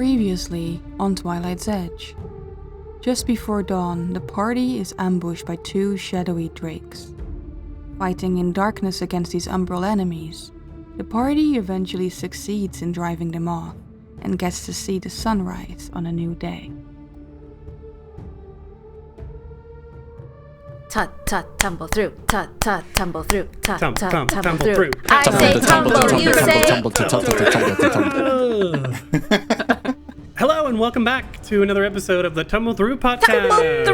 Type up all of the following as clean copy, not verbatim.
Previously on Twilight's Edge. Just before dawn, the party is ambushed by two shadowy drakes. Fighting in darkness against these umbral enemies, the party eventually succeeds in driving them off and gets to see the sunrise on a new day. Tut tut tumble through, tut tut tumble through, tut tut tumble through. through. I say tumble, you say. Hello and welcome back to another episode of the Tumble Through podcast.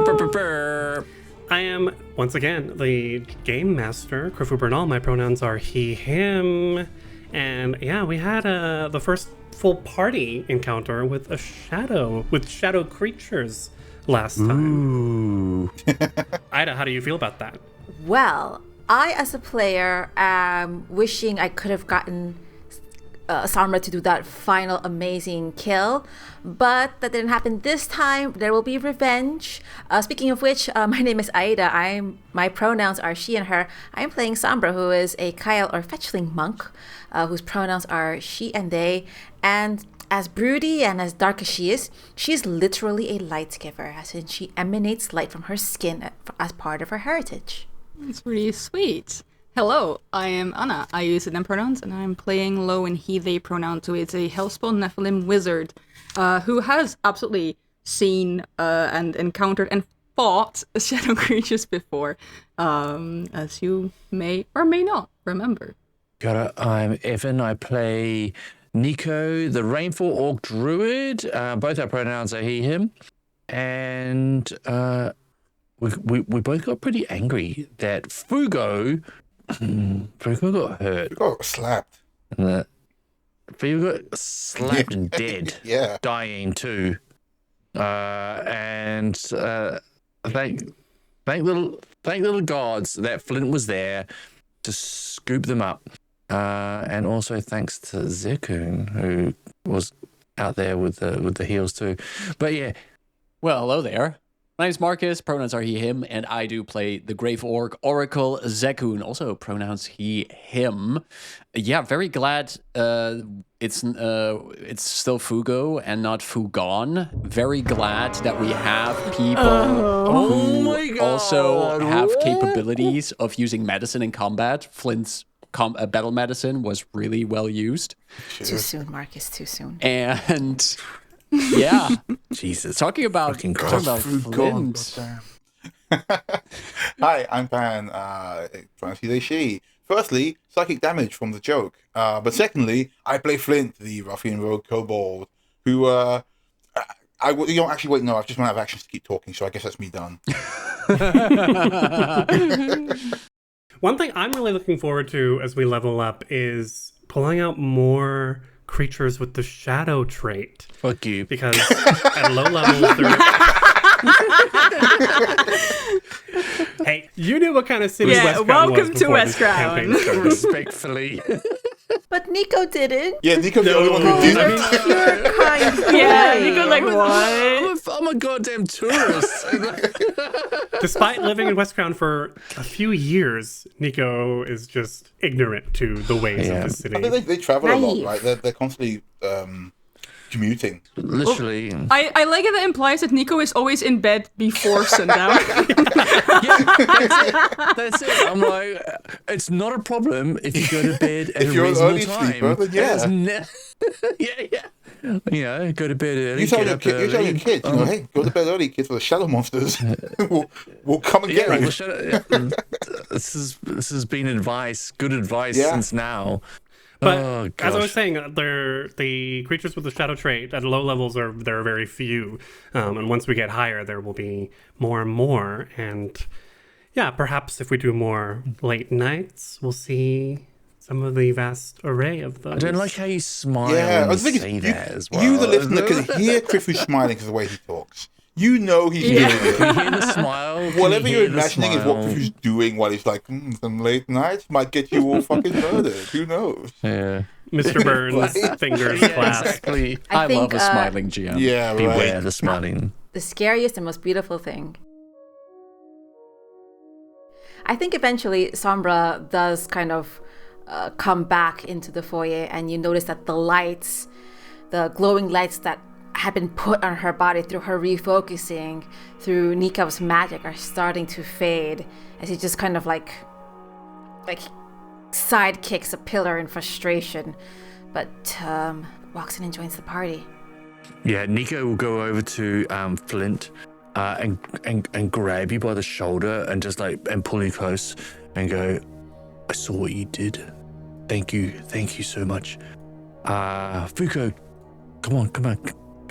Tumble through. I am once again the game master, Krifu Bernal. My pronouns are he, him, and yeah, we had the first full party encounter with shadow creatures last time. Ida, how do you feel about that? Well, I as a player am wishing I could have gotten Samra to do that final amazing kill, but that didn't happen this time. There will be revenge. Speaking of which, my name is Aida. My pronouns are she and her. I'm playing Samra, who is a Kyle or Fetchling monk, whose pronouns are she and they. And as broody and as dark as she is, she's literally a light giver, as in she emanates light from her skin as part of her heritage. It's really sweet. Hello, I am Anna. I use them pronouns, and I'm playing Lo and he, they pronouns, so it's a Hellspawn Nephilim wizard who has absolutely seen and encountered and fought shadow creatures before, as you may or may not remember. I'm Evan. I play Nico, the Rainfall Orc Druid. Both our pronouns are he, him. And we both got pretty angry that Fugo got hurt. Fugo got slapped. And Fugo got slapped and dead. Yeah. Dying too. And thank little gods that Flint was there to scoop them up. And also thanks to Zekun, who was out there with the heals too. But yeah. Well, hello there. My name's Marcus, pronouns are he, him, and I do play the Grave Orc Oracle Zekun, also pronouns he, him. Yeah, very glad it's still Fugo and not Fugon. Very glad that we have people who also have capabilities of using medicine in combat. Flint's battle medicine was really well used. Too soon, Marcus, too soon. And yeah, Jesus, talking about Flint. Hi, I'm Pan. Trying to see they she. Firstly, psychic damage from the joke. But secondly, I play Flint, the ruffian rogue kobold, who I've just run out of actions to keep talking, so I guess that's me done. One thing I'm really looking forward to as we level up is pulling out more creatures with the shadow trait. Fuck you. Because at low levels, hey, you knew what kind of city West Crown was. Welcome to West Crown. Respectfully. But Nico didn't. Yeah, Nico's the only one who didn't. You're kind. Yeah, Nico's like, what? I'm a goddamn tourist. Despite living in West Crown for a few years, Nico is just ignorant to the ways of the city. I think they travel a lot, right? They're constantly commuting. Literally. I like it that implies that Nico is always in bed before sundown. That's it. I'm like, it's not a problem if you go to bed at a reasonable time. Sleeper, then yeah. You know, go to bed early. You tell your kids, hey, go to bed early, kids, for the shadow monsters will come and get you. This has been good advice since now. But as I was saying, the creatures with the shadow trait at low levels there are very few, and once we get higher, there will be more and more. And yeah, perhaps if we do more late nights, we'll see some of the vast array of those. I don't like how you smile when you say that as well. You, the listener, can hear Krifu smiling because of the way he talks. You know he's doing it. Can you hear the smile? Whatever you're imagining is what Krifu's doing while he's like, some late nights might get you all fucking murdered. Who knows? Yeah. Mr. Burns' fingers clasped. Exactly. I love a smiling GM. Yeah, right. Beware the smiling. The scariest and most beautiful thing. I think eventually Sombra does kind of come back into the foyer, and you notice that the glowing lights that had been put on her body through her refocusing through Nico's magic are starting to fade as he just kind of like sidekicks a pillar in frustration, but walks in and joins the party. Yeah, Nico will go over to Flint and grab you by the shoulder and just and pull you close and go, I saw what you did. Thank you so much. Fuko, come on, come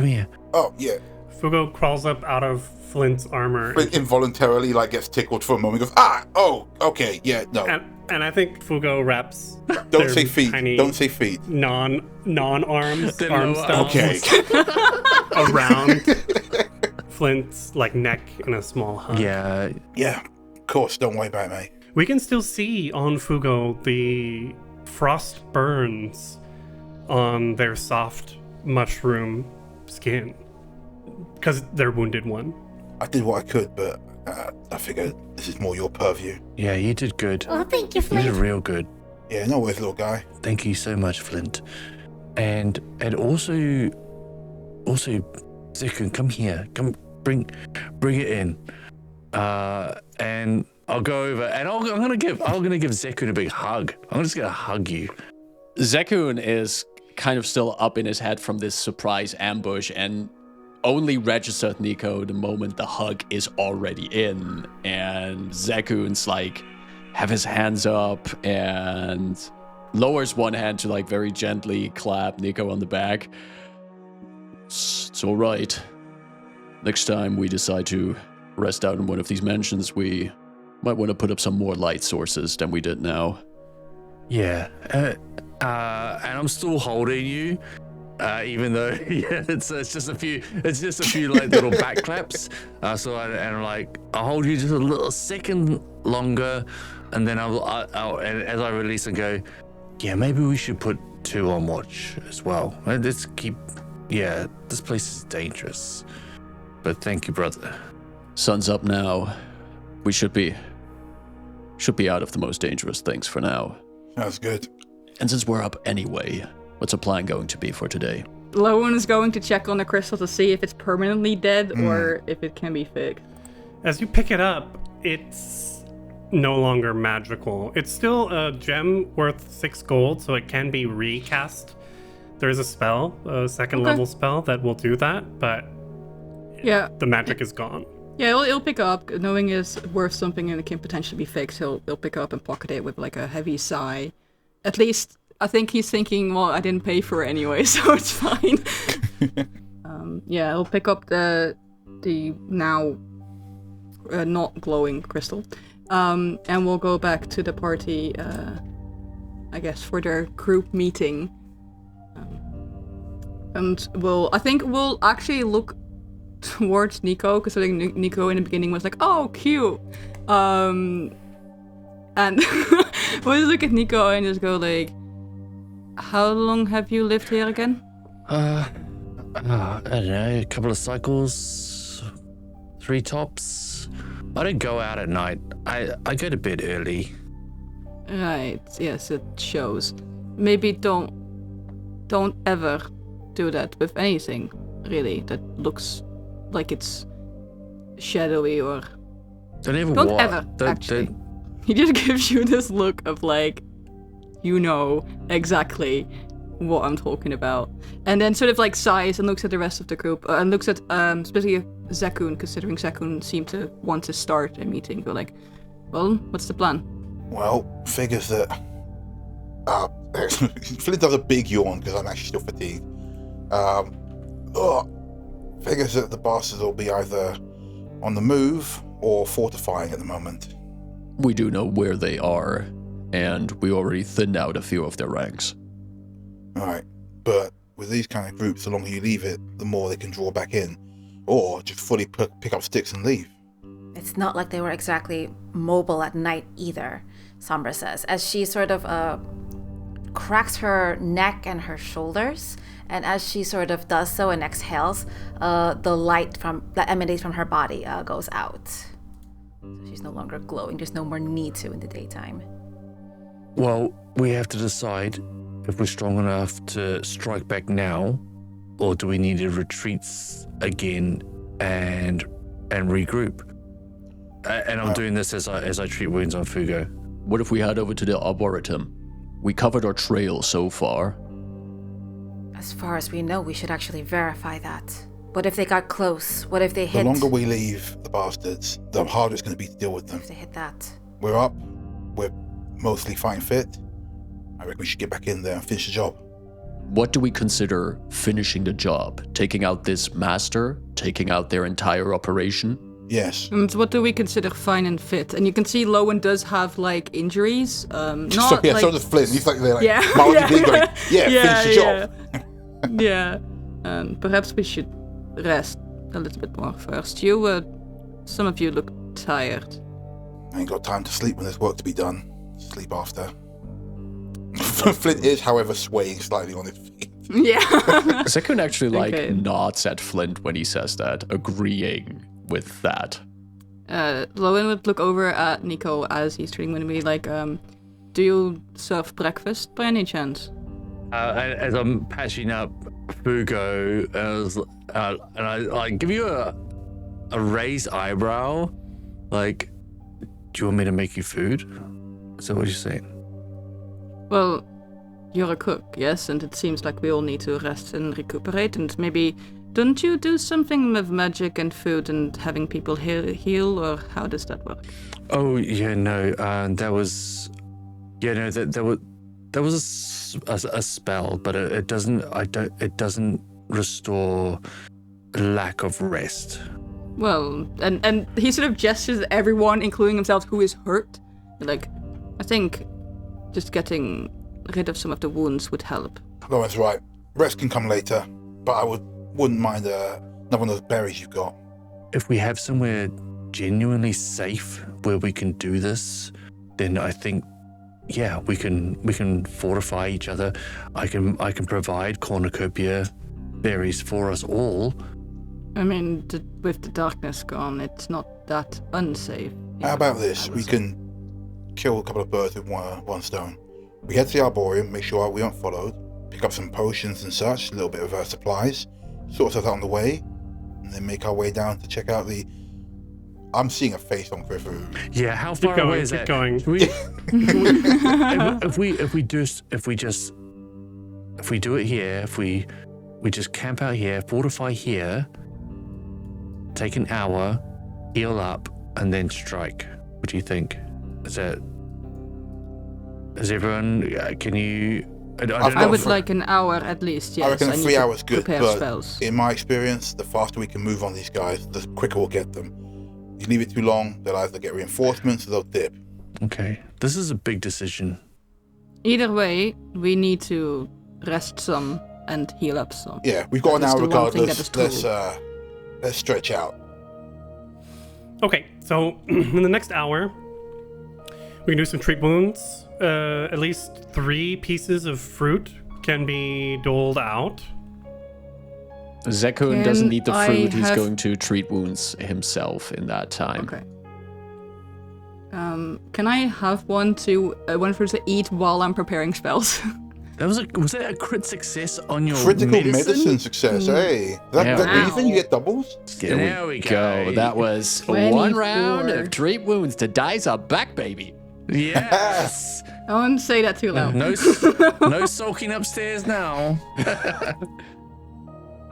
here. Oh, yeah. Fugo crawls up out of Flint's armor. Flint involuntarily gets tickled for a moment. Goes, okay, yeah, no. And I think Fugo wraps. Don't say feet. Don't say feet. Non-arms arm stuff. Okay. Around Flint's neck in a small hug. Yeah. Yeah, of course. Don't worry about me. We can still see on Fugo the frost burns on their soft mushroom skin because they're wounded one. I did what I could, but I figured this is more your purview. Yeah, you did good. Oh, thank you, You Flint. did real good. Yeah, no worries, little guy. Thank you so much, Flint. And also, Zekun, come here. Come, bring it in. And I'll go over and I'm gonna give Zekun a big hug. I'm just gonna hug you. Zekun is kind of still up in his head from this surprise ambush and only registered Nico the moment the hug is already in. And Zekun's have his hands up and lowers one hand to very gently clap Nico on the back. It's all right. Next time we decide to rest out in one of these mansions, we might want to put up some more light sources than we did now. Yeah. And I'm still holding you, even though it's just a few little back claps. So I'll hold you just a little second longer, and then I'll and as I release and go, yeah, maybe we should put 2 on watch as well. Let's keep. Yeah, this place is dangerous, but thank you, brother. Sun's up now. We should be out of the most dangerous things for now. That's good. And since we're up anyway, what's our plan going to be for today? Lowen is going to check on the crystal to see if it's permanently dead or if it can be fixed. As you pick it up, it's no longer magical. It's still a gem worth 6 gold, so it can be recast. There is a spell, a second level spell that will do that, but Yeah. the magic is gone. Yeah, he'll pick up, knowing it's worth something and it can potentially be fixed. He'll pick up and pocket it with a heavy sigh. At least, I think he's thinking, well, I didn't pay for it anyway, so it's fine. He'll pick up the now not glowing crystal, and we'll go back to the party, I guess, for their group meeting. And we'll actually look towards Nico, because I think Nico in the beginning was like, oh, cute. And we'll just look at Nico and just go how long have you lived here again? I don't know, a couple of cycles, 3 tops. I don't go out at night. I go to bed early. Right, yes, it shows. Maybe don't ever do that with anything, really, that looks like it's shadowy or... Don't ever Don't what? ever, actually. He just gives you this look of you know exactly what I'm talking about. And then sort of sighs and looks at the rest of the group, and looks at specifically Zekun, considering Zekun seemed to want to start a meeting. Go well, what's the plan? Well, figures that... Flint does a big yawn because I'm actually still fatigued. Figures that the bastards will be either on the move or fortifying at the moment. We do know where they are, and we already thinned out a few of their ranks. Alright, but with these kind of groups, the longer you leave it, the more they can draw back in. Or just fully pick up sticks and leave. It's not like they were exactly mobile at night either, Sombra says, as she sort of cracks her neck and her shoulders, and as she sort of does so and exhales, the light that emanates from her body goes out. So she's no longer glowing. There's no more need to in the daytime. Well, we have to decide if we're strong enough to strike back now, or do we need to retreat again and regroup? And I'm doing this as I treat wounds on Fugo. What if we head over to the Arboretum? We covered our trail so far. As far as we know, we should actually verify that. What if they got close? What if they hit? The longer we leave the bastards, the harder it's going to be to deal with them. If they hit that. We're up. We're mostly fighting fit. I reckon we should get back in there and finish the job. What do we consider finishing the job? Taking out this master? Taking out their entire operation? Yes. And what do we consider fine and fit? And you can see Lowen does have like injuries. Not So does Flynn. He's like there, like mounting going, finish the job. Yeah. And perhaps we should rest a little bit more first. Some of you look tired. I ain't got time to sleep when there's work to be done. Sleep after. Flint is, however, swaying slightly on his feet. Yeah. Zekun actually Okay. nods at Flint when he says that, agreeing with that. Lowen would look over at Nico as he's treating with me like, do you serve breakfast by any chance? As I'm patching up Fugo, and I give you a raised eyebrow, like, do you want me to make you food? Is that what you're saying? Well, you're a cook, yes, and it seems like we all need to rest and recuperate, and maybe don't you do something with magic and food and having people heal, or how does that work? Oh yeah, no, that was, that was a spell, but it doesn't restore lack of rest. Well, and he sort of gestures at everyone, including himself, who is hurt. Like, I think just getting rid of some of the wounds would help. Lauren's right. Rest can come later, but I wouldn't mind another one of those berries you've got. If we have somewhere genuinely safe where we can do this, then I think, yeah, we can fortify each other. I can provide cornucopia berries for us all. I mean, with the darkness gone, it's not that unsafe. How about this? We can kill a couple of birds with one stone. We head to the Arboretum, make sure we aren't followed, pick up some potions and such, a little bit of supplies, sort us out on the way, and then make our way down to check out the... I'm seeing a face on Griffin. Yeah, how far away is that? Keep going. If we do it here, if we just camp out here, fortify here, take an hour, heal up, and then strike. What do you think? Is everyone? Can you? I would like an hour at least. Yes, I reckon 3 hours good, prepare but spells. in my experience, the faster we can move on these guys, the quicker we'll get them. You leave it too long, they'll either get reinforcements or they'll dip. Okay, this is a big decision. Either way, we need to rest some and heal up some. Yeah, we've got an hour regardless. True. Let's stretch out. Okay, so in the next hour, we can do some treat wounds. At least 3 pieces of fruit can be doled out. Zekun doesn't need the fruit. He's have- going to treat wounds himself in that time. Okay. Can I have one for to eat while I'm preparing spells? Was that a crit success on your Critical medicine success, hey. That Yeah. anything you get doubles? There we go. That was 24. 1 round of treat wounds. The dice are back, baby. Yes. I wouldn't say that too loud. No sulking upstairs now.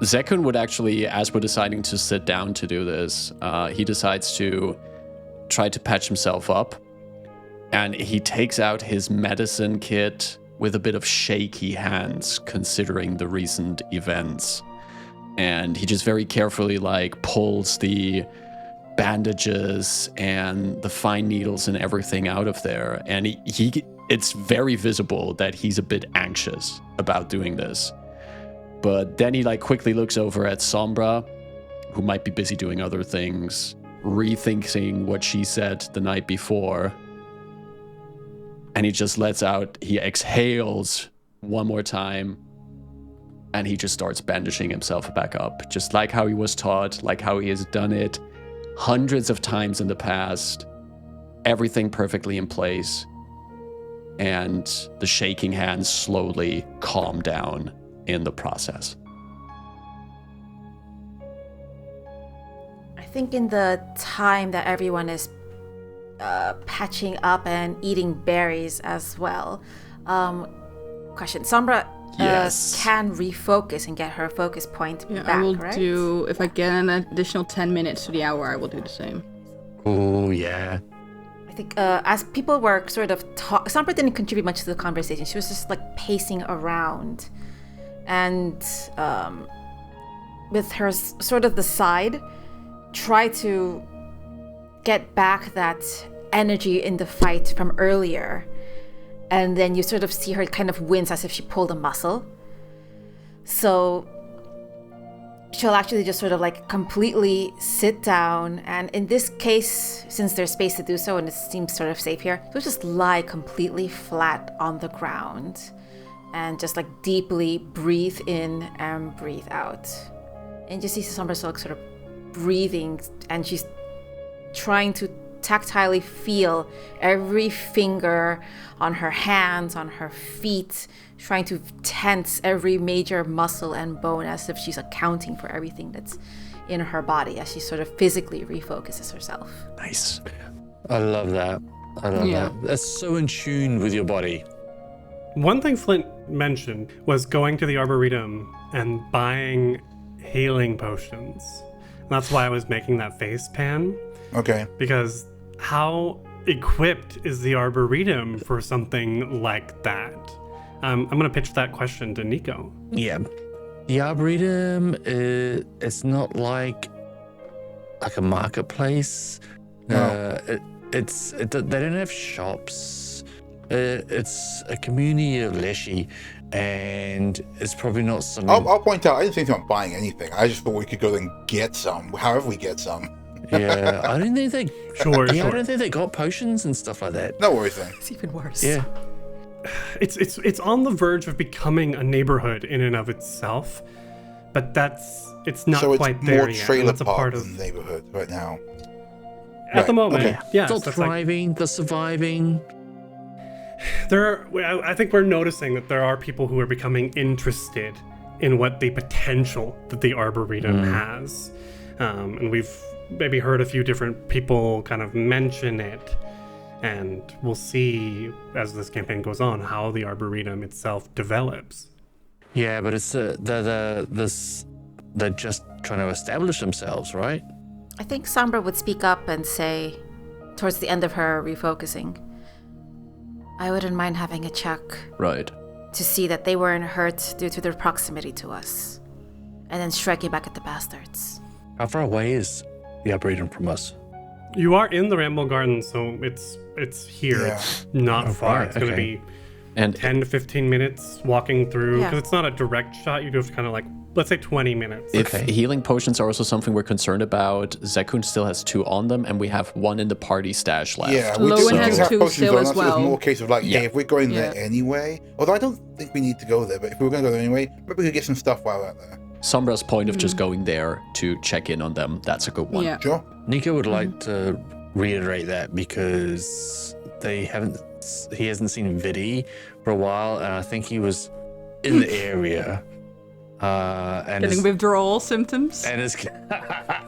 Zekun would actually, as we're deciding to sit down to do this, he decides to try to patch himself up. And he takes out his medicine kit with a bit of shaky hands, considering the recent events. And he just very carefully, pulls the bandages and the fine needles and everything out of there. And it's very visible that he's a bit anxious about doing this. But then he quickly looks over at Sombra, who might be busy doing other things, rethinking what she said the night before. And he just he exhales one more time, and he just starts bandaging himself back up, just like how he was taught, like how he has done it hundreds of times in the past, everything perfectly in place. and the shaking hands slowly calm down in the process. I think in the time that everyone is patching up and eating berries as well. Question: Sombra Yes. can refocus and get her focus point Yeah, back, I will right? do, if I get an additional 10 minutes to the hour, I will do the same. Oh, yeah. I think as people were sort of Sombra didn't contribute much to the conversation. She was just like pacing around, and with her sort of the side, try to get back that energy in the fight from earlier. And then you sort of see her kind of wince as if she pulled a muscle. So she'll actually just sort of like completely sit down. And in this case, since there's space to do so and it seems sort of safe here, she'll just lie completely flat on the ground and just like deeply breathe in and breathe out. And you see Sombra sort of breathing, and she's trying to tactilely feel every finger on her hands, on her feet, trying to tense every major muscle and bone as if she's accounting for everything that's in her body as she sort of physically refocuses herself. Nice. I love that. I love Yeah. that. That's so in tune with your body. One thing Flint mentioned was going to the Arboretum and buying healing potions. And that's why I was making that face pan. Okay. Because how equipped is the Arboretum for something like that? I'm going to pitch that question to Nico. Yeah. The Arboretum, it's not like a marketplace. No. They don't have shops. It's a community of leshy, and it's probably not something. I'll point out, I didn't think about buying anything. I just thought we could go and get some, however we get some. Yeah, I don't think they. Sure, I sure. don't think they got potions and stuff like that. No worries then. It's even worse. Yeah. It's on the verge of becoming a neighborhood in and of itself, but it's not So it's quite there more yet. and trailer that's a part park of than neighborhood right now. at the Right, moment. okay. Yes, They're that's like, thriving. They're surviving. I think we're noticing that there are people who are becoming interested in what the potential that the Arboretum has, and we've maybe heard a few different people kind of mention it, and we'll see as this campaign goes on how the Arboretum itself develops. Yeah, but it's they're just trying to establish themselves, right? I think Sombra would speak up and say, towards the end of her refocusing, I wouldn't mind having a check Right. to see that they weren't hurt due to their proximity to us, and then striking back at the bastards. How far away is the Arboretum from us? You are in the Ramble Garden, so it's here. Yeah. It's not Oh, far. right, It's going to okay. be And 10 to 15 minutes walking through, Yeah. because it's not a direct shot. You do have to kind of like, let's say 20 minutes. if Okay. healing potions are also something we're concerned about, Zekun still has 2 on them, and we have 1 in the party stash left. Yeah, we Lowen do has have 2 potions still on as us. So it's well. more a case of like, Yeah. hey, if we're going there Yeah. anyway, although I don't think we need to go there, but if we were going to go there anyway, maybe we could get some stuff while we're out there. Sombra's point of just going there to check in on them, that's a good one. Yeah. Sure. Nico would like to reiterate that because he hasn't seen Vidi for a while, and I think he was in the area. And Getting withdrawal symptoms. and his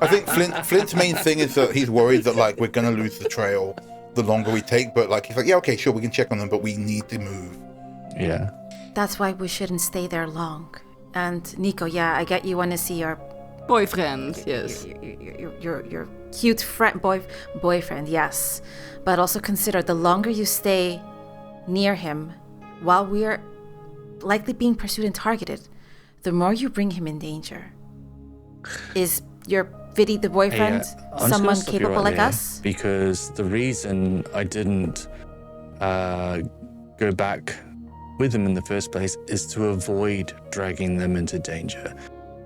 I think Flint's main thing is that he's worried that like we're going to lose the trail the longer we take, but like he's like, yeah, okay, sure, we can check on them, but we need to move. yeah. That's why we shouldn't stay there long. And Nico, yeah, I get you want to see your Boyfriend, yes. your cute boyfriend, yes. But also consider the longer you stay near him while we're likely being pursued and targeted, the more you bring him in danger. Is your Vidi the boyfriend I'm just gonna someone stop you capable right like there, us? Because the reason I didn't go back with them in the first place is to avoid dragging them into danger.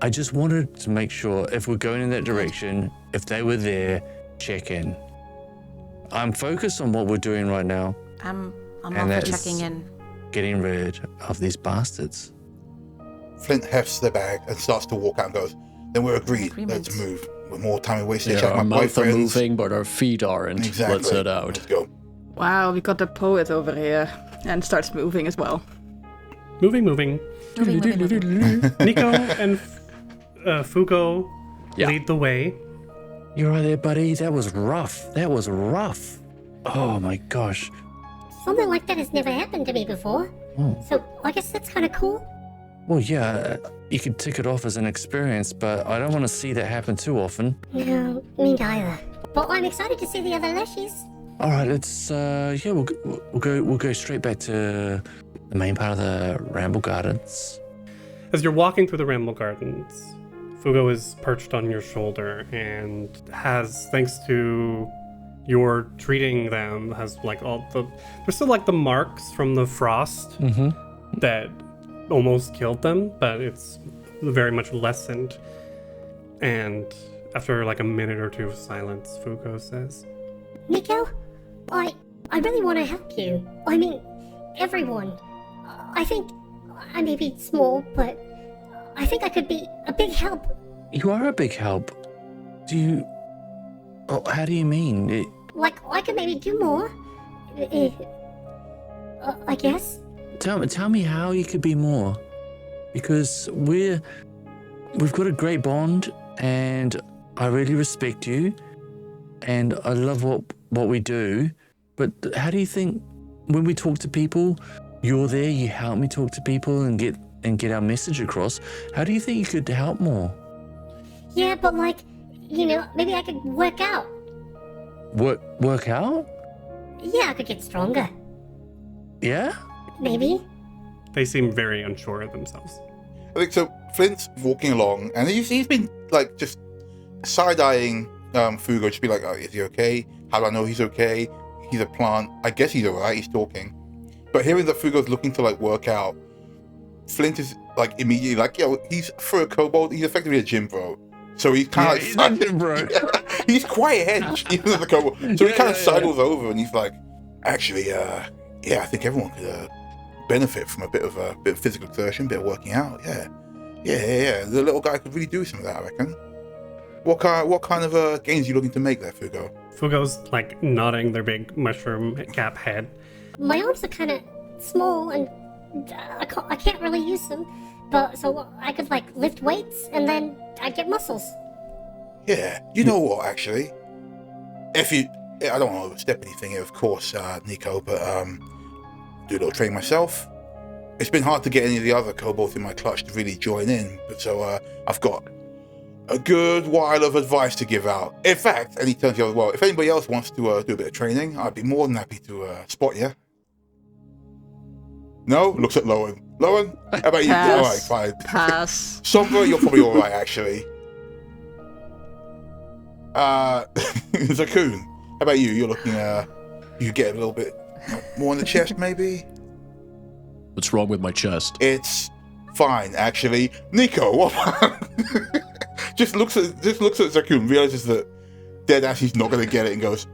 I just wanted to make sure if we're going in that direction, if they were there, check in. I'm focused on what we're doing right now, I'm And all for that is- checking in. getting rid of these bastards. Flint hefts the bag and starts to walk out and goes, then we're agreed. Agreement. Let's move. With more time we wasted, Yeah, check my our mouths are boyfriends. moving, but our feet aren't. Exactly. Let's head out. Let's go. Wow, we got the poet over here. and starts moving as well. Moving. Moving. Nico and Fugo Yeah. lead the way. You're right there, buddy. That was rough. Oh my gosh. Something like that has never happened to me before. So I guess that's kind of cool. Well, yeah, you could tick it off as an experience, but I don't want to see that happen too often. No, me neither. But I'm excited to see the other leshies. All right, let's we'll go straight back to the main part of the Ramble Gardens. As you're walking through the Ramble Gardens, Fugo is perched on your shoulder and has, thanks to your treating them, has like there's still like the marks from the frost that almost killed them, but it's very much lessened. And after like a minute or two of silence, Fugo says, Nico, I really want to help you. I mean, everyone. I think I may be small, but I think I could be a big help. You are a big help. How do you mean? Like, I could maybe do more. I guess. Tell me how you could be more. Because we've got a great bond, and I really respect you, and I love what we do. But how do you think when we talk to people, you're there, you help me talk to people and get our message across? How do you think you could help more? Yeah, but like, maybe I could work out. Work out? Yeah, I could get stronger. Yeah? Maybe. they seem very unsure of themselves. I think so. Flint's walking along, and he's been like just side-eyeing Fugo, just be like, "Oh, is he okay? How do I know he's okay? He's a plant. I guess he's alright. He's talking." But hearing that Fugo's looking to like work out, Flint is like immediately like, "Yo, he's for a kobold. He's effectively a gym bro." So he's kind of he's a gym bro. he's quite a hench, even as a kobold. So he kind of sidles over, and he's like, "Actually, yeah, I think everyone could benefit from a bit of physical exertion, a bit of working out. Yeah. The little guy could really do some of that, I reckon." What kind of gains are you looking to make there, Fugo? Fugo's like nodding their big mushroom cap head. My arms are kind of small, and I can't really use them. But so I could like lift weights, and then I'd get muscles. Yeah, you know what? Actually, I don't want to overstep anything here, of course, Nico, but do a little training myself. It's been hard to get any of the other kobolds in my clutch to really join in, but so I've got a good while of advice to give out. In fact, and he turns the other way, if anybody else wants to do a bit of training, I'd be more than happy to spot you. No? Looks at Lowen. Lowen, how about you? Pass. Alright, fine. Pass. Sombra, you're probably alright, actually. Zakun, how about you? You're looking, you get a little bit more on the chest, maybe? What's wrong with my chest? It's fine, actually. Nico, what? just looks at Zakun, realizes that dead ass he's not going to get it, and goes,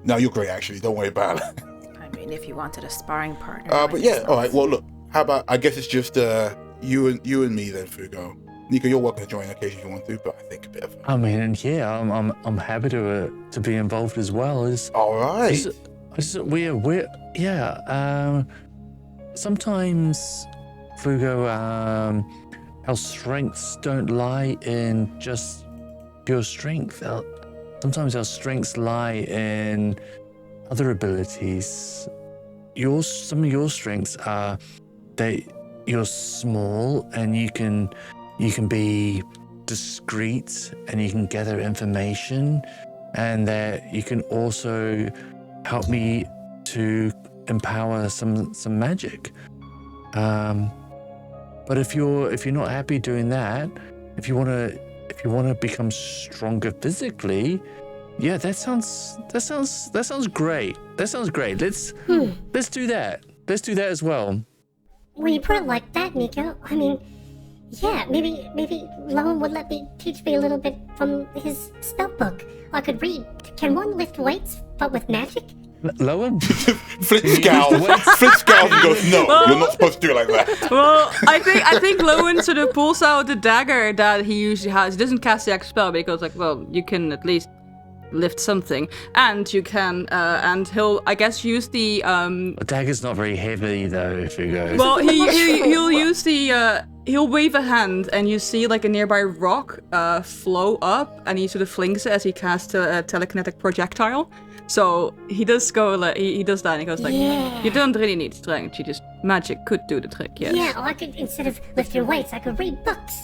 "No, you're great, actually. Don't worry about it." I mean, if you wanted a sparring partner. But yeah, all right. Well, look. How about? I guess it's just you and me then, Fugo. Nico, you're welcome to join on occasion if you want to, but I think a bit of. I mean, yeah, I'm happy to be involved as well. All right. Sometimes, Fugo, our strengths don't lie in just pure strength. Sometimes our strengths lie in other abilities. Some of your strengths are that you're small and you can be discreet and you can gather information, and that you can also help me to empower some magic. But if you're not happy doing that, if you want to become stronger physically, yeah, that sounds great. That sounds great. Let's do that. Let's do that as well. When you put it like that, Nico, I mean, yeah, maybe Lowen would let me teach me a little bit from his spell book. I could read. Can one lift weights but with magic? Lowen? Flint scowls and goes, "No, you're not supposed to do it like that." Well, I think Lowen sort of pulls out the dagger that he usually has. He doesn't cast the extra spell, but he goes like, "Well, you can at least lift something, and you can, and he'll, I guess, use the A dagger's not very heavy though, Fugo. Well, he'll use the he'll wave a hand, and you see like a nearby rock flow up, and he sort of flings it as he casts a telekinetic projectile. So he does go like he does that, and he goes like, "You don't really need strength. You just magic could do the trick." Yes. Yeah, or I could, instead of lifting weights, I could read books.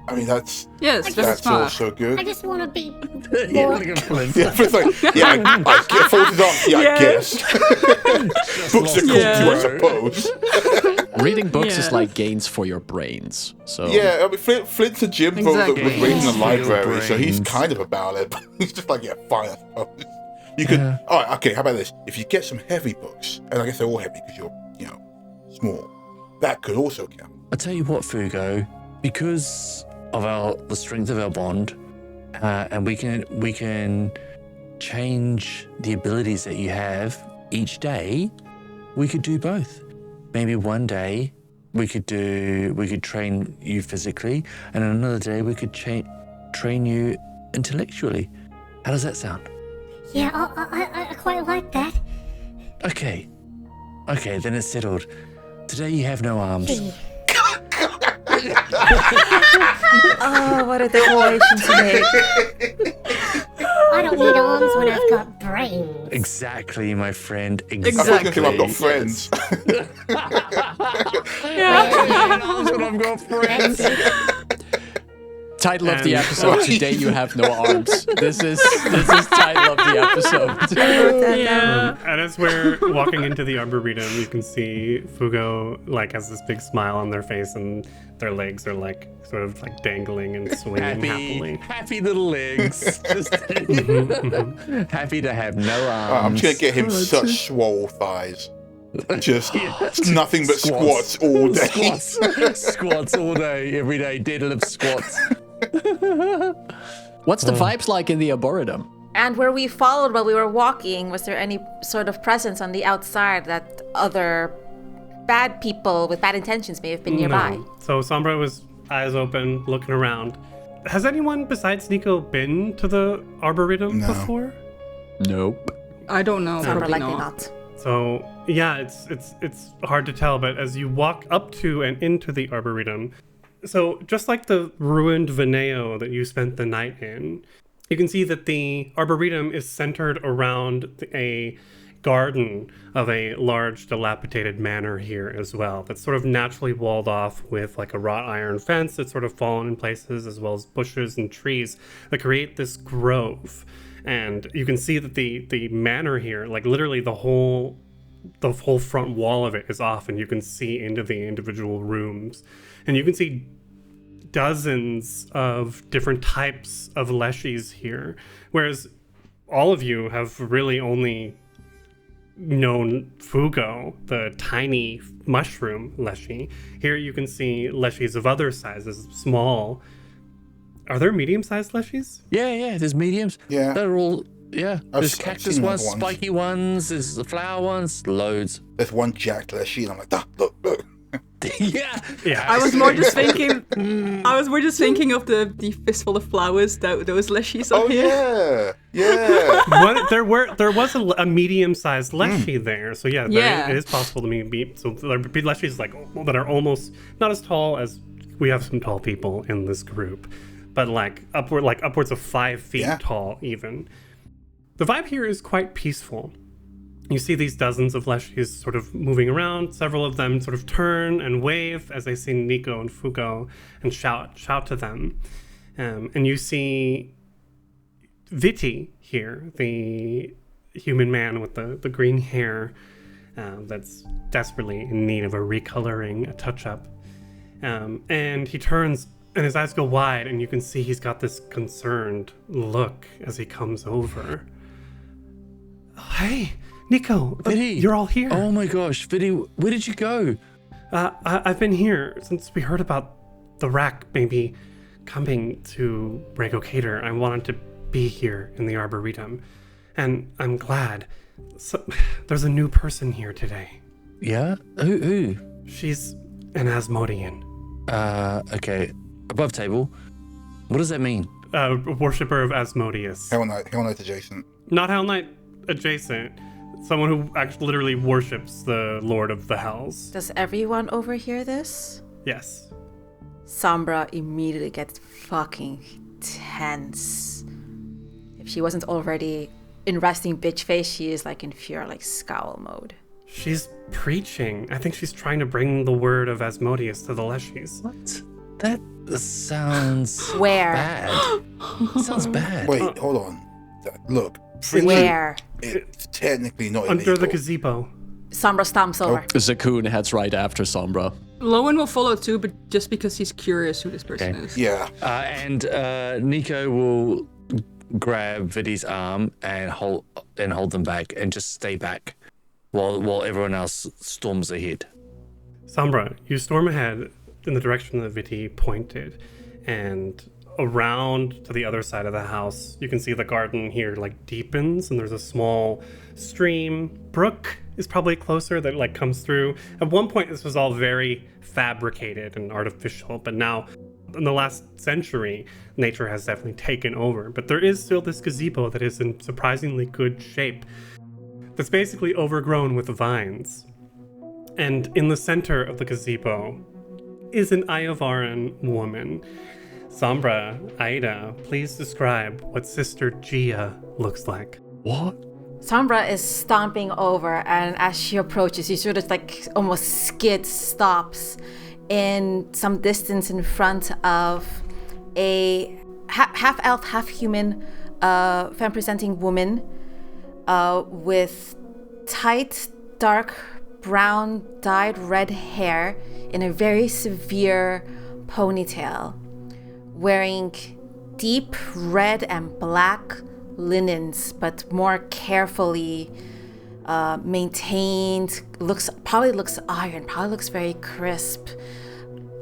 I mean, that's That's smart. also good. I just want to be Yeah, more... look at Flint. Yeah, it's like, I get folded up. Yeah, I guess. Books are cool too, I suppose. Reading books is Yeah. like gains for your brains. So Yeah, I mean, Flint's a gym bro that was Exactly. raised in a Yeah. library, so he's Brains. kind of about it. But he's just like, yeah, fine, I suppose. You could. Yeah. All right, okay. How about this? If you get some heavy books, and I guess they're all heavy because you're, small, that could also count. I'll tell you what, Fugo, because of the strength of our bond, and we can change the abilities that you have each day. We could do both. Maybe one day we could train you physically, and another day we could train you intellectually. How does that sound? Yeah, I quite like that. Okay, then it's settled. Today you have no arms. Oh, what a declaration to make. I don't need arms when I've got brains. Exactly, my friend. I was going to say I've got Exactly. friends. I've got friends. title of the And- episode: Today you have no arms. This is title of the episode. And as we're walking into the Arboretum, you can see Fugo like has this big smile on their face, and their legs are like sort of like dangling and swinging happily. Happy little legs. Just happy to have no arms. I'm just going to get him such swole thighs. Just nothing but squats all day. Squats all day, every day. Deadlift squats. What's the vibes like in the Arboretum? And where we followed while we were walking, was there any sort of presence on the outside that other bad people with bad intentions may have been nearby? No. So Sombra was eyes open, looking around. Has anyone besides Nico been to the Arboretum No. before? Nope. I don't know. Sound Probably likely not. not. So yeah, it's hard to tell, but as you walk up to and into the Arboretum, so just like the ruined Veneo that you spent the night in, you can see that the Arboretum is centered around a garden of a large dilapidated manor here as well, that's sort of naturally walled off with like a wrought iron fence that's sort of fallen in places, as well as bushes and trees that create this grove. And you can see that the manor here, like literally the whole front wall of it is off, and you can see into the individual rooms, and you can see dozens of different types of leshies here, whereas all of you have really only known Fugo, the tiny mushroom leshy. Here you can see leshies of other sizes, small. Are there medium-sized leshies? Yeah, there's mediums. Yeah. They're all, yeah. There's I've cactus seen ones, other ones. spiky ones, there's the flower ones, loads. There's one jacked leshy, and I'm like, look. Yeah. Yeah. I was more just thinking. I was more just thinking of the fistful of flowers that those leshies are Oh here. yeah. There was a medium-sized leshy there, so yeah, Yeah. it is possible to be. So there be leshies like that are almost not as tall as we have some tall people in this group, but upwards of 5 feet Yeah. tall even. The vibe here is quite peaceful. You see these dozens of leshies sort of moving around. Several of them sort of turn and wave as they see Nico and Fugo and shout to them. And you see Viti here, the human man with the green hair that's desperately in need of a recoloring, a touch-up. And he turns and his eyes go wide, and you can see he's got this concerned look as he comes over. Oh, hey, Nico, Viti. you're all here. Oh my gosh, Viti, where did you go? I've been here since we heard about the rack maybe coming to Rego Cater. I wanted to be here in the Arboretum, and I'm glad. So, there's a new person here today. Yeah? Who? She's an Asmodean. Okay. Above table. What does that mean? worshiper of Asmodeus. Hell Knight adjacent. Not Hell Knight adjacent. Someone who actually literally worships the Lord of the Hells. Does everyone overhear this? Yes. Sombra immediately gets fucking tense. If she wasn't already in resting bitch face, she is like in pure like scowl mode. She's preaching. I think she's trying to bring the word of Asmodeus to the leshies. What? That sounds Where? bad. Sounds bad. Wait, hold on. Look. Where? It's technically not Under illegal. the gazebo. Sombra stomps over. Zakoon heads right after Sombra. Lowen will follow too, but just because he's curious who this person Okay. is. Yeah. And Nico will grab Vidi's arm and hold them back and just stay back while everyone else storms ahead. Sombra, you storm ahead in the direction that Viti pointed, and around to the other side of the house, you can see the garden here like deepens, and there's a small stream. Brook is probably closer that like comes through. At one point, this was all very fabricated and artificial, but now in the last century, nature has definitely taken over. But there is still this gazebo that is in surprisingly good shape, that's basically overgrown with vines. And in the center of the gazebo is an Iovaran woman. Sombra, Aida, please describe what Sister Gia looks like. What? Sombra is stomping over, and as she approaches, she sort of like almost stops in some distance in front of a half-elf, half-human, femme-presenting woman with tight, dark brown, dyed red hair in a very severe ponytail, wearing deep red and black linens, but more carefully maintained. Probably looks iron, probably looks very crisp,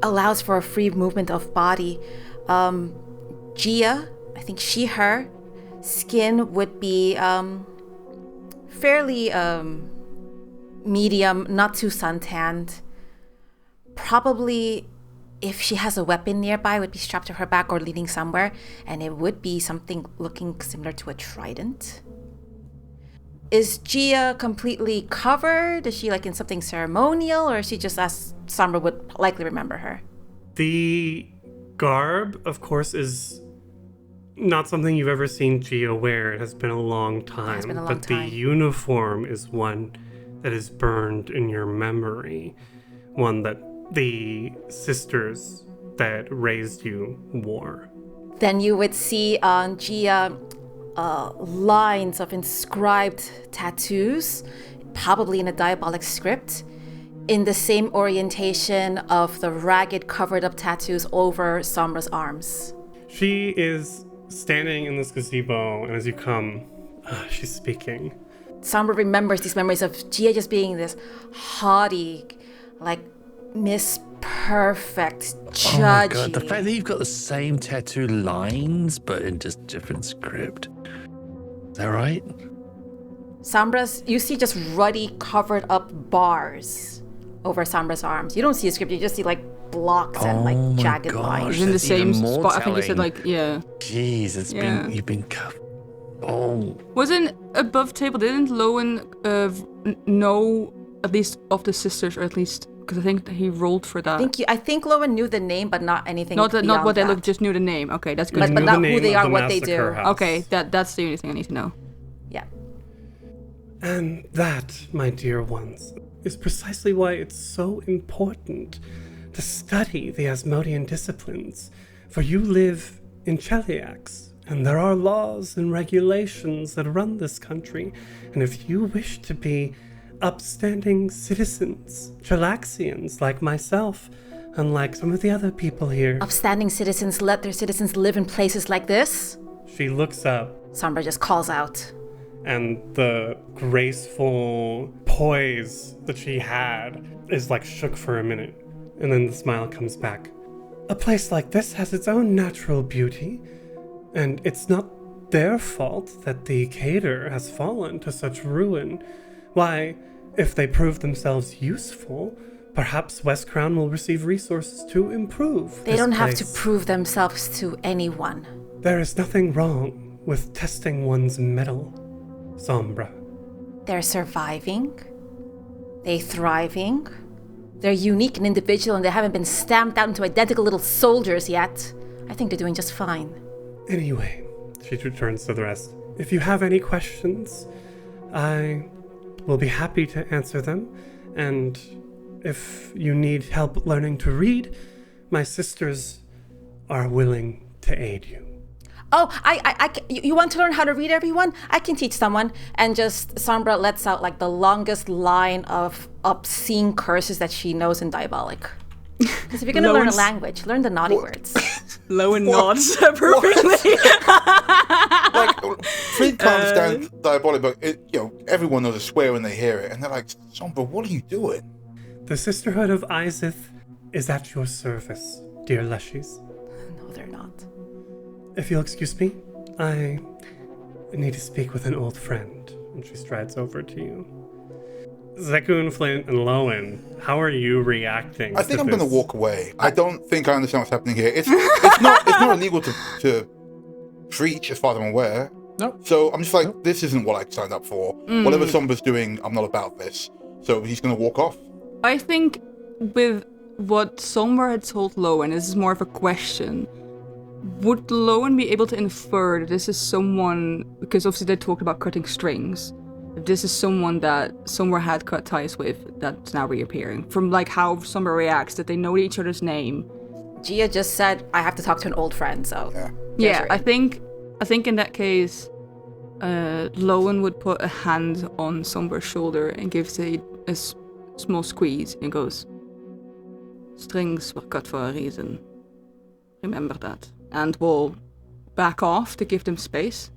allows for a free movement of body. Gia, I think her skin would be fairly medium, not too suntanned. Probably, if she has a weapon nearby, it would be strapped to her back or leaning somewhere, and it would be something looking similar to a trident. Is Gia completely covered? Is she like in something ceremonial, or is she just as Sombra would likely remember her? The garb, of course, is not something you've ever seen Gia wear. It has been a long time. It's been a long but time. The uniform is one that is burned in your memory. One that the sisters that raised you wore. Then you would see on Gia lines of inscribed tattoos, probably in a diabolic script, in the same orientation of the ragged, covered-up tattoos over Sombra's arms. She is standing in this gazebo, and as you come, she's speaking. Sombra remembers these memories of Gia just being this haughty, like Miss Perfect, judgy. Oh my god, the fact that you've got the same tattoo lines, but in just different script. Is that right? Sombra's, you see just ruddy, covered up bars over Sombra's arms. You don't see a script, you just see like blocks and like Oh my jagged gosh. lines. It's in the That's same even more spot. I think you said telling. like, yeah. Jeez, you've been covered. Oh. Wasn't above table, didn't Lowen know at least of the sisters, or at least, because I think that he rolled for that. I think Lowen knew the name, but not anything Not beyond what they that. look, just knew the name. Okay, that's good. But Knew not the who name they of are, the what they do. massacre house. Okay, that's the only thing I need to know. Yeah. And that, my dear ones, is precisely why it's so important to study the Asmodean disciplines. For you live in Cheliax, and there are laws and regulations that run this country. And if you wish to be upstanding citizens, Chelaxians like myself, unlike some of the other people here, Upstanding citizens let their citizens live in places like this? she looks up, Sombra just calls out. and the graceful poise that she had is like shook for a minute, and then the smile comes back. A place like this has its own natural beauty, and it's not their fault that the Cater has fallen to such ruin. Why, if they prove themselves useful, perhaps West Crown will receive resources to improve They this don't have to place. prove themselves to anyone. There is nothing wrong with testing one's mettle, Sombra. They're surviving. They're thriving. They're unique and individual, and they haven't been stamped out into identical little soldiers yet. I think they're doing just fine. Anyway, she returns to the rest. If you have any questions, I will be happy to answer them. And if you need help learning to read, my sisters are willing to aid you. Oh, you want to learn how to read, everyone? I can teach someone. And just Sombra lets out like the longest line of obscene curses that she knows in Diabolic. Because if you're going to learn a language, learn the naughty words. Lowen nods perfectly. Like, Flint can't understand Diabolic, but everyone knows a swear when they hear it, and they're like, Sombra, what are you doing? The Sisterhood of Izith is at your service, dear leshies. No, they're not. If you'll excuse me, I need to speak with an old friend. And she strides over to you. Zekun, Flint, and Lowen, how are you reacting? I think I'm this? going to walk away. I don't think I understand what's happening here. It's not illegal to preach, as far as I'm aware. No. So I'm just like, this isn't what I signed up for. Whatever Sombra's doing, I'm not about this. So he's going to walk off. I think with what Sombra had told Lowen, this is more of a question. Would Lowen be able to infer that this is someone, because obviously they talked about cutting strings, if this is someone that Sombra had cut ties with that's now reappearing? From like how Sombra reacts, that they know each other's name. Gia just said, I have to talk to an old friend, so... Yeah, right. I think in that case, Lowen would put a hand on Sombra's shoulder and gives a small squeeze and goes, "Strings were cut for a reason. Remember that." And will back off to give them space,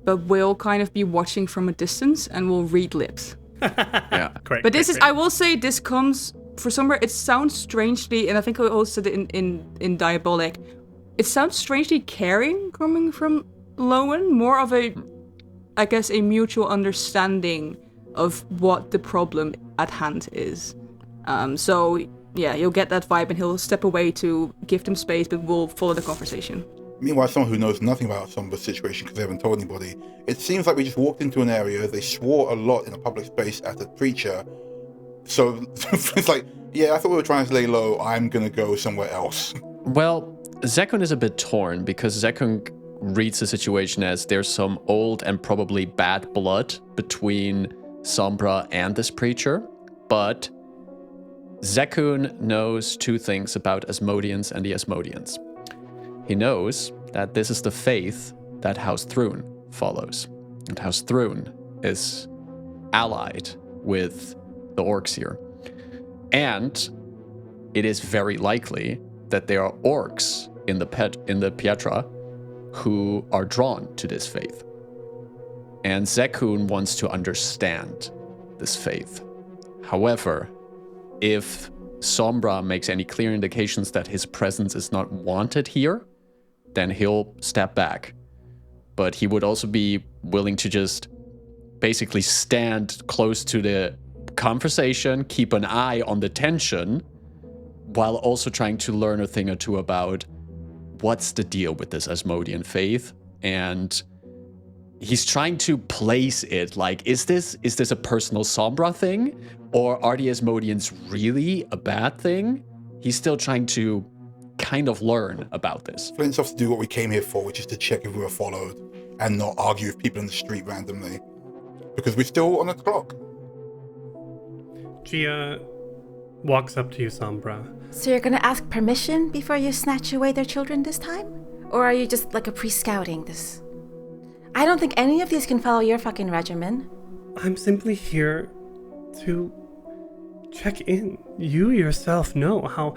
but will kind of be watching from a distance and will read lips. Yeah. Great. But I will say, this comes for somewhere. It sounds strangely, and I think I also said it in Diabolic. It sounds strangely caring coming from Lowen, more of a mutual understanding of what the problem at hand is. So yeah, you'll get that vibe, and he'll step away to give them space, but we'll follow the conversation. Meanwhile, someone who knows nothing about Sombra's situation because they haven't told anybody, it seems like we just walked into an area, they swore a lot in a public space at a preacher. So it's like, yeah, I thought we were trying to lay low, I'm going to go somewhere else. Well, Zekun is a bit torn because Zekun reads the situation as there's some old and probably bad blood between Sombra and this preacher, but Zekun knows two things about Asmodeans and the Asmodeans. He knows that this is the faith that House Thrune follows, and House Thrune is allied with the orcs here. And it is very likely that there are orcs in the Pietra who are drawn to this faith. And Zekun wants to understand this faith. However, if Sombra makes any clear indications that his presence is not wanted here, then he'll step back. But he would also be willing to just basically stand close to the conversation, keep an eye on the tension, while also trying to learn a thing or two about what's the deal with this Asmodean faith. And he's trying to place it like, is this a personal Sombra thing? Or are the Asmodeans really a bad thing? He's still trying to kind of learn about this. Flint's off to do what we came here for, which is to check if we were followed and not argue with people in the street randomly. Because we're still on the clock. Gia walks up to you, Sombra. So you're gonna ask permission before you snatch away their children this time? Or are you just like a pre-scouting this? I don't think any of these can follow your fucking regimen. I'm simply here to check in. You yourself know how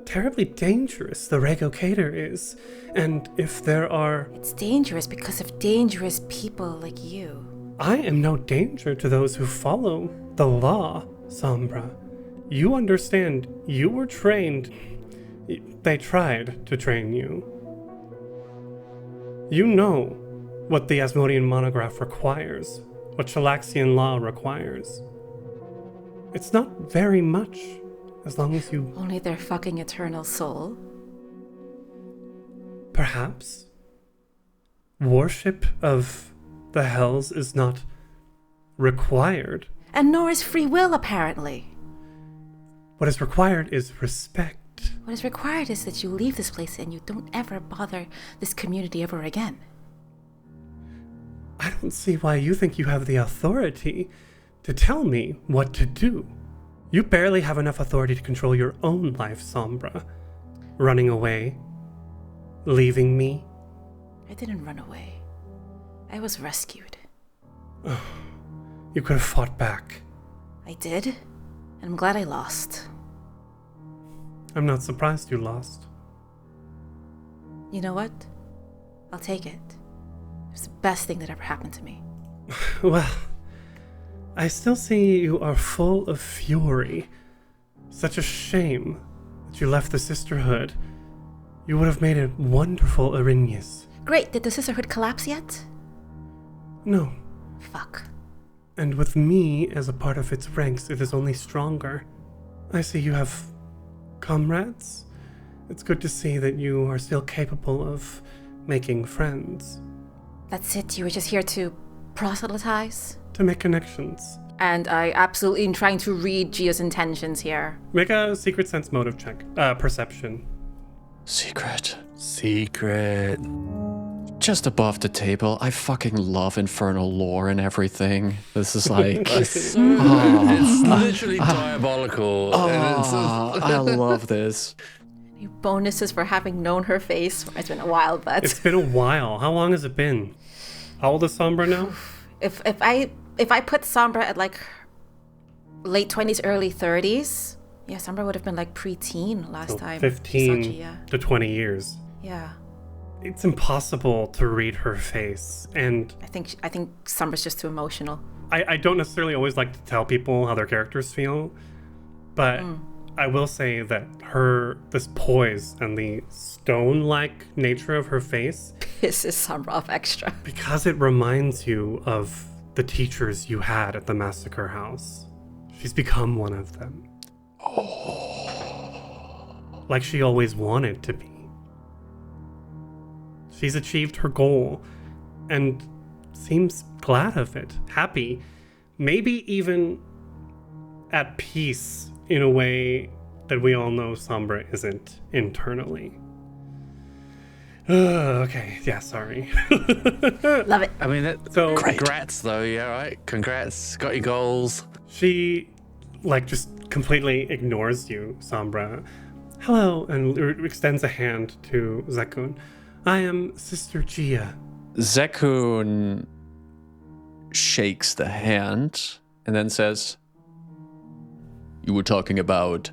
terribly dangerous the Regocator is, and if there are... It's dangerous because of dangerous people like you. I am no danger to those who follow the law, Sombra. You understand, you were trained. They tried to train you. You know what the Asmodean monograph requires, what Shalaxian law requires. It's not very much, as long as you... Only their fucking eternal soul. Perhaps. worship of the hells is not required. And nor is free will, apparently. What is required is respect. What is required is that you leave this place and you don't ever bother this community ever again. I don't see why you think you have the authority to tell me what to do. You barely have enough authority to control your own life, Sombra. Running away. Leaving me. I didn't run away. I was rescued. You could have fought back. I did, and I'm glad I lost. I'm not surprised you lost. You know what? I'll take it. It's the best thing that ever happened to me. Well, I still see you are full of fury. Such a shame that you left the Sisterhood. You would have made a wonderful Erinyes. Great, did the Sisterhood collapse yet? No, Fuck. and with me as a part of its ranks, it is only stronger. I see you have comrades. It's good to see that you are still capable of making friends. That's it, you were just here to proselytize? To make connections. And I absolutely am trying to read Gio's intentions here. Make a secret sense motive check. Perception. Secret. Secret. Just above the table. I fucking love infernal lore and everything. This is like... It's literally diabolical. and it's I love this. Any bonuses for having known her face? It's been a while, but It's been a while. How long has it been? How old is Sombra now? if I put Sombra at like late 20s, early 30s, yeah, Sombra would have been like preteen last time. 15 Saw Gia. to 20 years. Yeah. It's impossible to read her face, and I think Sombra's just too emotional. I don't necessarily always like to tell people how their characters feel, but I will say that this poise and the stone-like nature of her face, Pisses Sombra off extra. because it reminds you of the teachers you had at the Massacre House. She's become one of them. Like she always wanted to be. She's achieved her goal and seems glad of it, happy, maybe even at peace in a way that we all know Sombra isn't internally. Okay, yeah, sorry. Love it. I mean, So congrats though, yeah, right? Congrats, got your goals. she, just completely ignores you, Sombra. Hello, and extends a hand to Zekun. I am Sister Gia. Zekun shakes the hand and then says, "You were talking about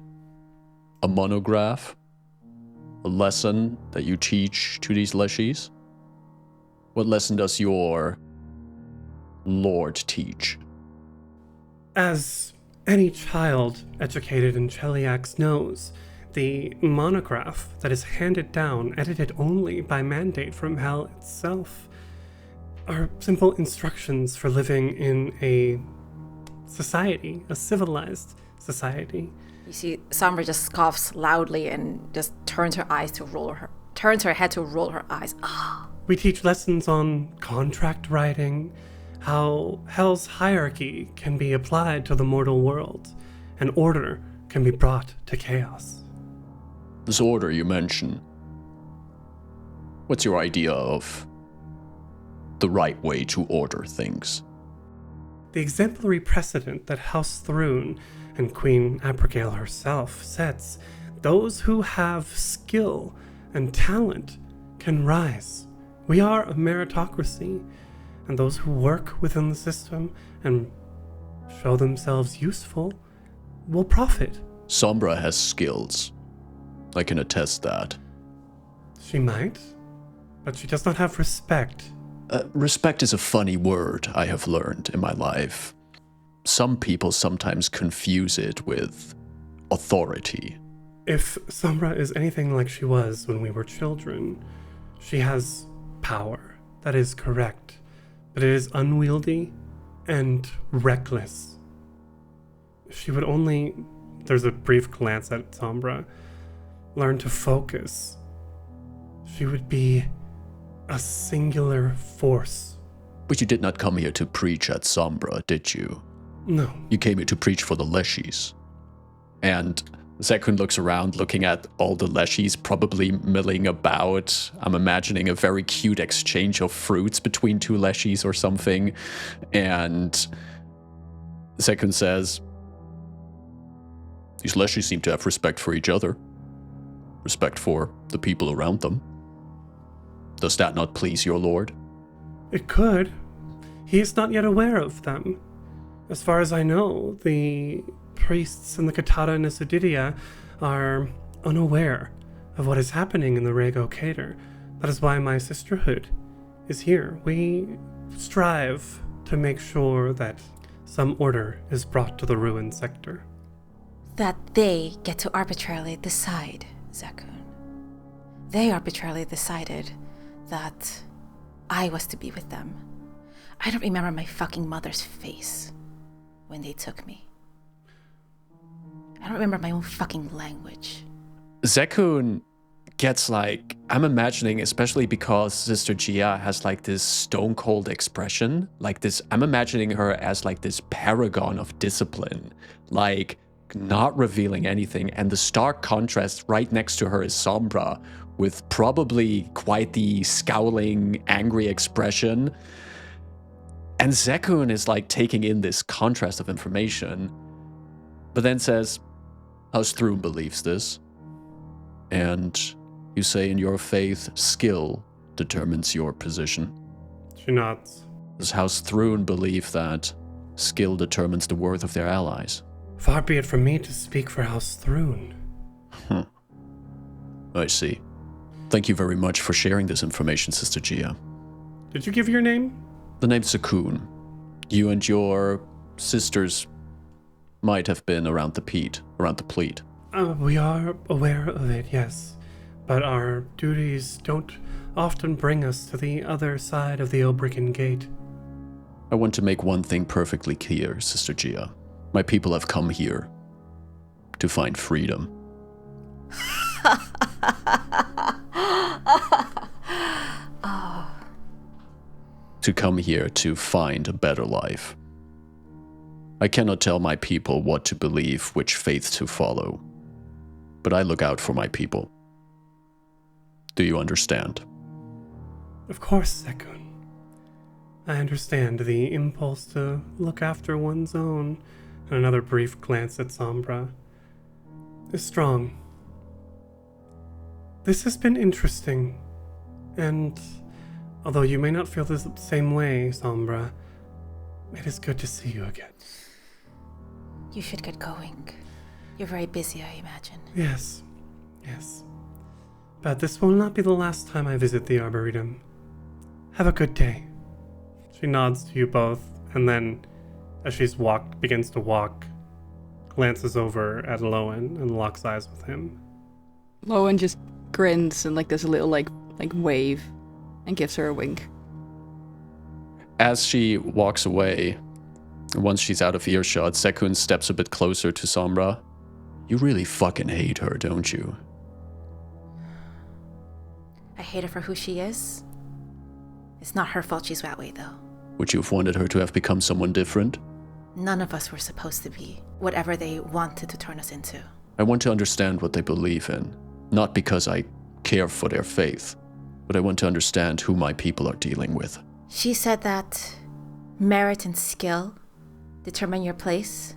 a monograph? A lesson that you teach to these leshies? What lesson does your lord teach?" As any child educated in Cheliax knows, the monograph that is handed down, edited only by mandate from hell itself, are simple instructions for living in a society, a civilized society. You see, Sombra just scoffs loudly and just turns her head to roll her eyes. Ah. We teach lessons on contract writing, how hell's hierarchy can be applied to the mortal world, and order can be brought to chaos. This order you mention, what's your idea of the right way to order things? The exemplary precedent that House Thrune and Queen Abigail herself sets, those who have skill and talent can rise. We are a meritocracy, and those who work within the system and show themselves useful will profit. Sombra has skills. I can attest that. She might, but she does not have respect. Respect is a funny word, I have learned in my life. Some people sometimes confuse it with authority. If Sombra is anything like she was when we were children, she has power. That is correct. But it is unwieldy and reckless. If she would only, there's a brief glance at Sombra, learn to focus, she would be A singular force. But you did not come here to preach at Sombra, did you? No. You came here to preach for the leshies. And Zekun looks around, looking at all the leshies probably milling about. I'm imagining a very cute exchange of fruits between two leshies or something. And Zekun says, these leshies seem to have respect for each other. Respect for the people around them. Does that not please your lord? It could. He is not yet aware of them. As far as I know, the priests in the Katara and Isididia are unaware of what is happening in the Rego Cater. That is why my sisterhood is here. We strive to make sure that some order is brought to the ruined sector. That they get to arbitrarily decide, Zekun. They arbitrarily decided that I was to be with them. I don't remember my fucking mother's face when they took me. I don't remember my own fucking language. Zekun gets like, I'm imagining, especially because Sister Gia has like this stone cold expression, like this, I'm imagining her as like this paragon of discipline, like not revealing anything. And the stark contrast right next to her is Sombra, with probably quite the scowling, angry expression. And Zekun is like taking in this contrast of information, but then says, House Through believes this. And you say in your faith, skill determines your position. She nods. Does House Through believe that skill determines the worth of their allies? Far be it from me to speak for House Thrune. I see. Thank you very much for sharing this information, Sister Gia. Did you give your name? The name's Sakun. You and your sisters might have been around the pleat. We are aware of it, yes. But our duties don't often bring us to the other side of the Obrican Gate. I want to make one thing perfectly clear, Sister Gia. My people have come here to find freedom. To come here to find a better life. I cannot tell my people what to believe, which faith to follow, but I look out for my people. Do you understand? Of course, Zekun. I understand the impulse to look after one's own, and another brief glance at Sombra, is strong. This has been interesting, and although you may not feel the same way, Sombra, it is good to see you again. You should get going. You're very busy, I imagine. Yes. But this will not be the last time I visit the Arboretum. Have a good day. She nods to you both, and then, as she's begins to walk, glances over at Lowen and locks eyes with him. Lowen just grins and like does a little like wave and gives her a wink. As she walks away, once she's out of earshot, Zekun steps a bit closer to Sombra. You really fucking hate her, don't you? I hate her for who she is. It's not her fault she's that way, though. Would you have wanted her to have become someone different? None of us were supposed to be whatever they wanted to turn us into. I want to understand what they believe in, not because I care for their faith, but I want to understand who my people are dealing with. She said that merit and skill determine your place.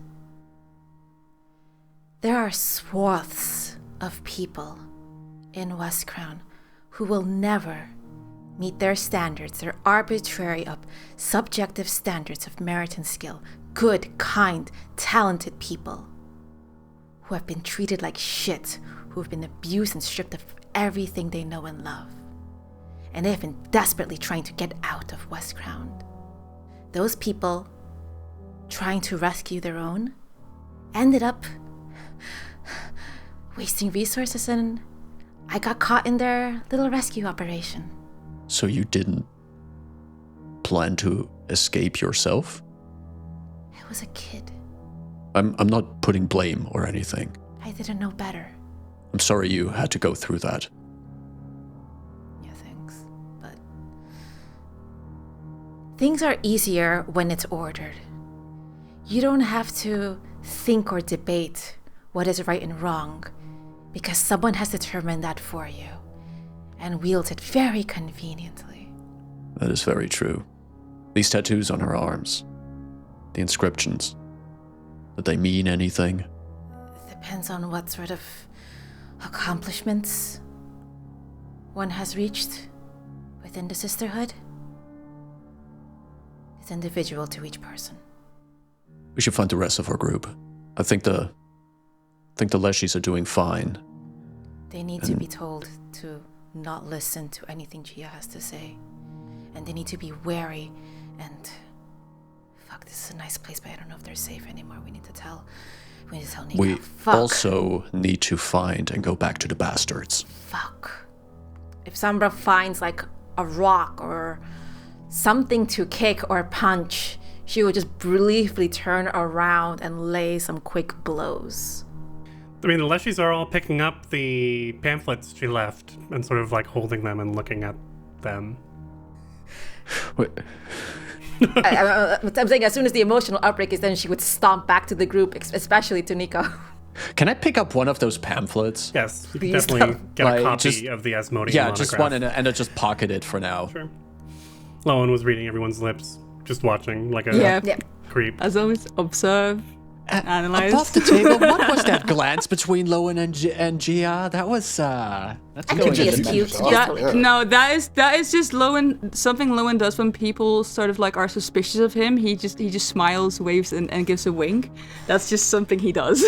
There are swaths of people in West Crown who will never meet their standards, their arbitrary, subjective standards of merit and skill. Good, kind, talented people who have been treated like shit, who have been abused and stripped of everything they know and love. And they have been desperately trying to get out of West Crown. Those people trying to rescue their own ended up wasting resources, and I got caught in their little rescue operation. So you didn't plan to escape yourself? I was a kid. I'm not putting blame or anything. I didn't know better. I'm sorry you had to go through that. Yeah, thanks. But Things are easier when it's ordered. You don't have to think or debate what is right and wrong because someone has determined that for you and wields it very conveniently. That is very true. These tattoos on her arms, the inscriptions, did they mean anything? Depends on what sort of accomplishments one has reached within the sisterhood. It's individual to each person. We should find the rest of our group. I think the leshies are doing fine. They need to be told to not listen to anything Gia has to say. And they need to be wary and... Fuck, this is a nice place, but I don't know if they're safe anymore. We need to tell Nika. We Fuck. also need to find and go back to the bastards. Fuck. If Sombra finds like a rock or something to kick or punch, she would just briefly turn around and lay some quick blows. I mean, the leshies are all picking up the pamphlets she left and sort of like holding them and looking at them. Wait. I'm saying as soon as the emotional outbreak is done, she would stomp back to the group, especially to Nico. Can I pick up one of those pamphlets? Yes, you can Please definitely don't. get a Like, copy just- of the Asmodean Yeah, monograph. just one and I'll just pocket it for now. Sure. Lowen was reading everyone's lips, just watching like a Yeah. Yeah. creep. As always, observe, analyze. Above the table, what was that glance between Lowen and Gia? That was that's Actually, going Gia's into- cute. Yeah. Gia's totally cute. No, that is just Lowen. Something Lowen does when people sort of like are suspicious of him. He just smiles, waves, and gives a wink. That's just something he does.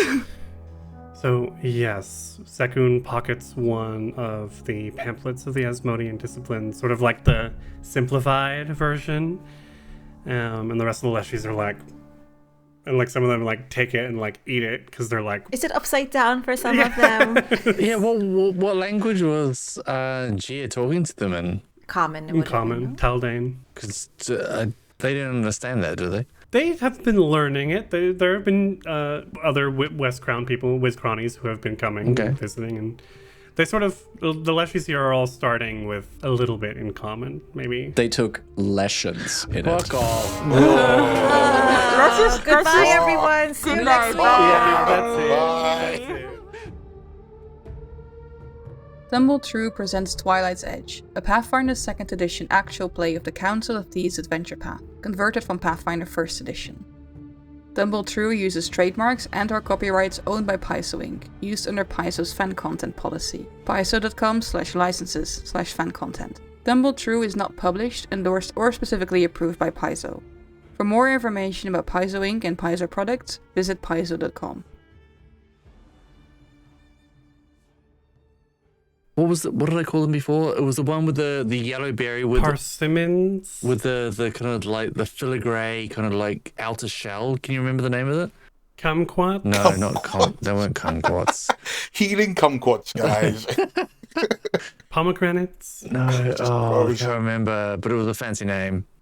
So, yes, Sekun pockets one of the pamphlets of the Asmodean discipline, sort of like the simplified version. And the rest of the leshies are like, and like some of them like take it and like eat it because they're like, Is it upside down for some of them? Yeah, what language was Gia talking to them in? Common. in common, Taldane. Because they didn't understand that, do they? They have been learning it. There have been other West Crown people, Wizcronies, who have been coming Okay. and visiting, and they sort of, the leshies here are all starting with a little bit in common, maybe. They took lessons in it. Fuck off. Goodbye, everyone. See you next week. Bye. Tumble Through presents Twilight's Edge, a Pathfinder 2nd edition actual play of the Council of Thieves adventure path, converted from Pathfinder 1st edition. Tumble Through uses trademarks and/or copyrights owned by Paizo Inc., used under Paizo's fan content policy, paizo.com/licenses/fan content. Tumble Through is not published, endorsed, or specifically approved by Paizo. For more information about Paizo Inc. and Paizo products, visit paizo.com. What did I call them before? It was the one with the yellow berry with Persimmons? with the kind of like the filigree kind of like outer shell. Can you remember the name of it? Kumquat? No, not they weren't kumquats. Healing kumquats, guys. Oh, Pomegranates? No, I can't remember, but it was a fancy name.